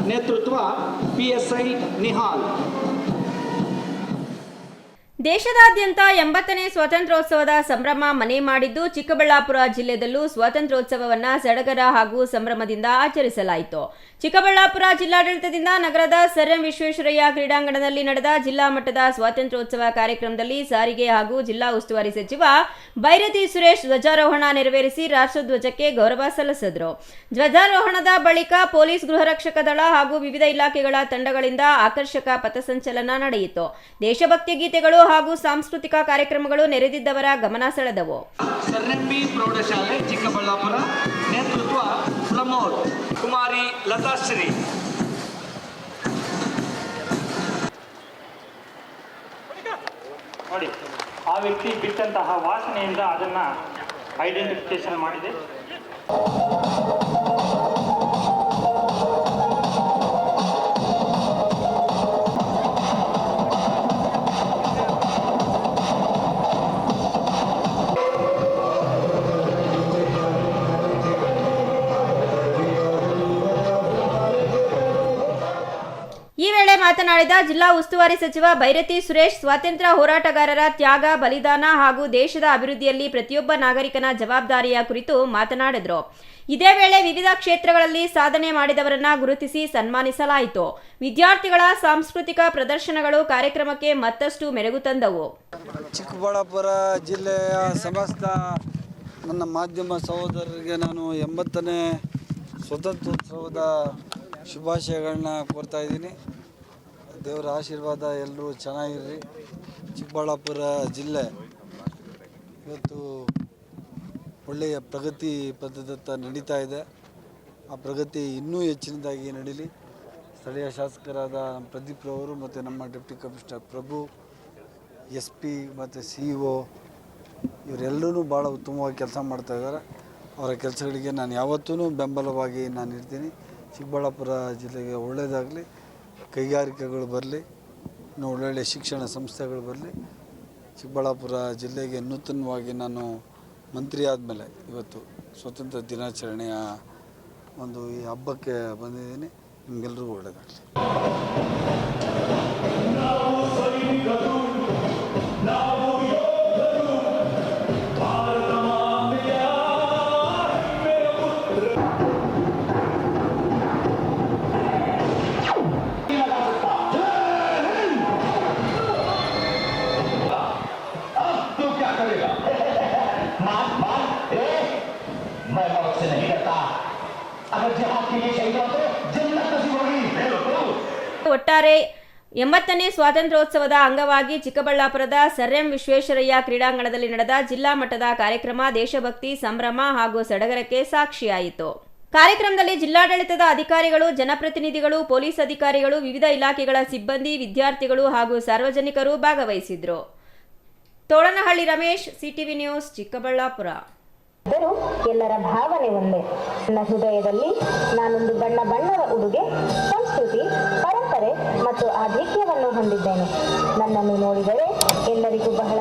ನೇತೃತ್ವ PSI ನಿಹಾಲ್. ದೇಶದಾದ್ಯಂತ 80ನೇ ಸ್ವಾತಂತ್ರ್ಯೋತ್ಸವದ ಸಂಭ್ರಮ ಮನೆ ಮಾಡಿದ್ದು ಚಿಕ್ಕಬಳ್ಳಾಪುರ ಜಿಲ್ಲೆಯಲ್ಲೂ ಸ್ವಾತಂತ್ರ್ಯೋತ್ಸವವನ್ನು ಸಡಗರ ಹಾಗೂ ಸಂಭ್ರಮದಿಂದ ಆಚರಿಸಲಾಯಿತು. ಚಿಕ್ಕಬಳ್ಳಾಪುರ ಜಿಲ್ಲಾಡಳಿತದಿಂದ ನಗರದ ಸರ್ ಎಂ ವಿಶ್ವೇಶ್ವರಯ್ಯ ಕ್ರೀಡಾಂಗಣದಲ್ಲಿ ನಡೆದ ಜಿಲ್ಲಾ ಮಟ್ಟದ ಸ್ವಾತಂತ್ರ್ಯೋತ್ಸವ ಕಾರ್ಯಕ್ರಮದಲ್ಲಿ ಸಾರಿಗೆ ಹಾಗೂ ಜಿಲ್ಲಾ ಉಸ್ತುವಾರಿ ಸಚಿವ ಬೈರತಿ ಸುರೇಶ್ ಧ್ವಜಾರೋಹಣ ನೆರವೇರಿಸಿ ರಾಷ್ಟ್ರಧ್ವಜಕ್ಕೆ ಗೌರವ ಸಲ್ಲಿಸಿದರು. ಧ್ವಜಾರೋಹಣದ ಬಳಿಕ ಪೊಲೀಸ್ ಗೃಹರಕ್ಷಕ ದಳ ಹಾಗೂ ವಿವಿಧ ಇಲಾಖೆಗಳ ತಂಡಗಳಿಂದ ಆಕರ್ಷಕ ಪಥಸಂಚಲನ ನಡೆಯಿತು. ದೇಶಭಕ್ತಿ ಗೀತೆಗಳು ಹಾಗೂ ಸಾಂಸ್ಕೃತಿಕ ಕಾರ್ಯಕ್ರಮಗಳು ನೆರೆದಿದ್ದವರ ಗಮನ ಸೆಳೆದವು. ಸರ್ಎಂಬಿ ಪ್ರೌಢಶಾಲೆ ಚಿಕ್ಕಬಳ್ಳಾಪುರ ನೇತೃತ್ವ ಪ್ರಮೋದ್ ಕುಮಾರಿ ಲತಾಶ್ರೀ. ನೋಡಿ, ಆ ವ್ಯಕ್ತಿ ಬಿಟ್ಟಂತಹ ವಾಸನೆಯಿಂದ ಅದನ್ನ ಐಡೆಂಟಿಫಿಕೇಶನ್ ಮಾಡಿದೆ. ಈ ವೇಳೆ ಮಾತನಾಡಿದ ಜಿಲ್ಲಾ ಉಸ್ತುವಾರಿ ಸಚಿವ ಬೈರತಿ ಸುರೇಶ್, ಸ್ವಾತಂತ್ರ್ಯ ಹೋರಾಟಗಾರರ ತ್ಯಾಗ, ಬಲಿದಾನ ಹಾಗೂ ದೇಶದ ಅಭಿವೃದ್ಧಿಯಲ್ಲಿ ಪ್ರತಿಯೊಬ್ಬ ನಾಗರಿಕನ ಜವಾಬ್ದಾರಿಯ ಕುರಿತು ಮಾತನಾಡಿದರು. ಇದೇ ವೇಳೆ ವಿವಿಧ ಕ್ಷೇತ್ರಗಳಲ್ಲಿ ಸಾಧನೆ ಮಾಡಿದವರನ್ನ ಗುರುತಿಸಿ ಸನ್ಮಾನಿಸಲಾಯಿತು. ವಿದ್ಯಾರ್ಥಿಗಳ ಸಾಂಸ್ಕೃತಿಕ ಪ್ರದರ್ಶನಗಳು ಕಾರ್ಯಕ್ರಮಕ್ಕೆ ಮತ್ತಷ್ಟು ಮೆರುಗು ತಂದವು. ಚಿಕ್ಕಬಳ್ಳಾಪುರ ಜಿಲ್ಲೆಯ ಸಮಸ್ತ ನನ್ನ ಮಾಧ್ಯಮ ಸಹೋದರರಿಗೆ ನಾನು 80ನೇ ಸ್ವಾತಂತ್ರ್ಯೋತ್ಸವದ ಶುಭಾಶಯಗಳನ್ನ ಕೋರ್ತಾ ಇದ್ದೀನಿ. ದೇವರ ಆಶೀರ್ವಾದ, ಎಲ್ಲರೂ ಚೆನ್ನಾಗಿರ್ರಿ. ಚಿಕ್ಕಬಳ್ಳಾಪುರ ಜಿಲ್ಲೆ ಇವತ್ತು ಒಳ್ಳೆಯ ಪ್ರಗತಿ ಪಥದತ್ತ ನಡೀತಾ ಇದೆ. ಆ ಪ್ರಗತಿ ಇನ್ನೂ ಹೆಚ್ಚಿನದಾಗಿ ನಡೀಲಿ. ಸ್ಥಳೀಯ ಶಾಸಕರಾದ ಪ್ರದೀಪ್ ರವರು ಮತ್ತು ನಮ್ಮ ಡೆಪ್ಟಿ ಕಮಿಷನರ್ ಪ್ರಭು, SP ಮತ್ತು CEO ಇವರೆಲ್ಲರೂ ಭಾಳ ಉತ್ತಮವಾಗಿ ಕೆಲಸ ಮಾಡ್ತಾಯಿದ್ದಾರೆ. ಅವರ ಕೆಲಸಗಳಿಗೆ ನಾನು ಯಾವತ್ತೂ ಬೆಂಬಲವಾಗಿ ನಾನು ಇರ್ತೀನಿ. ಚಿಕ್ಕಬಳ್ಳಾಪುರ ಜಿಲ್ಲೆಗೆ ಒಳ್ಳೆಯದಾಗಲಿ, ಕೈಗಾರಿಕೆಗಳು ಬರಲಿ, ಇನ್ನು ಒಳ್ಳೊಳ್ಳೆ ಶಿಕ್ಷಣ ಸಂಸ್ಥೆಗಳು ಬರಲಿ. ಚಿಕ್ಕಬಳ್ಳಾಪುರ ಜಿಲ್ಲೆಗೆ ನೂತನವಾಗಿ ನಾನು ಮಂತ್ರಿ ಆದಮೇಲೆ ಇವತ್ತು ಸ್ವಾತಂತ್ರ್ಯ ದಿನಾಚರಣೆಯ ಒಂದು ಈ ಹಬ್ಬಕ್ಕೆ ಬಂದಿದ್ದೀನಿ. ನಿಮಗೆಲ್ಲರಿಗೂ ಒಳ್ಳೆಯದಾಗಲಿ. ಒಟ್ಟಾರೆ 80ನೇ ಸ್ವಾತಂತ್ರ್ಯೋತ್ಸವದ ಅಂಗವಾಗಿ ಚಿಕ್ಕಬಳ್ಳಾಪುರದ ಸರ್ ಎಂ ವಿಶ್ವೇಶ್ವರಯ್ಯ ಕ್ರೀಡಾಂಗಣದಲ್ಲಿ ನಡೆದ ಜಿಲ್ಲಾ ಮಟ್ಟದ ಕಾರ್ಯಕ್ರಮ ದೇಶಭಕ್ತಿ, ಸಂಭ್ರಮ ಹಾಗೂ ಸಡಗರಕ್ಕೆ ಸಾಕ್ಷಿಯಾಯಿತು. ಕಾರ್ಯಕ್ರಮದಲ್ಲಿ ಜಿಲ್ಲಾಡಳಿತದ ಅಧಿಕಾರಿಗಳು, ಜನಪ್ರತಿನಿಧಿಗಳು, ಪೊಲೀಸ್ ಅಧಿಕಾರಿಗಳು, ವಿವಿಧ ಇಲಾಖೆಗಳ ಸಿಬ್ಬಂದಿ, ವಿದ್ಯಾರ್ಥಿಗಳು ಹಾಗೂ ಸಾರ್ವಜನಿಕರು ಭಾಗವಹಿಸಿದ್ರು. ತೋಳನಹಳ್ಳಿ ರಮೇಶ್, CTV ನ್ಯೂಸ್, ಚಿಕ್ಕಬಳ್ಳಾಪುರ. ಎಲ್ಲರ ಭಾವನೆ ಒಂದೇ. ನನ್ನ ಹೃದಯದಲ್ಲಿ ನಾನೊಂದು ಬಣ್ಣದ ಉಡುಗೆ, ಸಂಸ್ಕೃತಿ, ಪರಂಪರೆ ಮತ್ತು ಆಧಿಕ್ಯವನ್ನು ಹೊಂದಿದ್ದೇನೆ. ನನ್ನನ್ನು ನೋಡಿದರೆ ಎಲ್ಲರಿಗೂ ಬಹಳ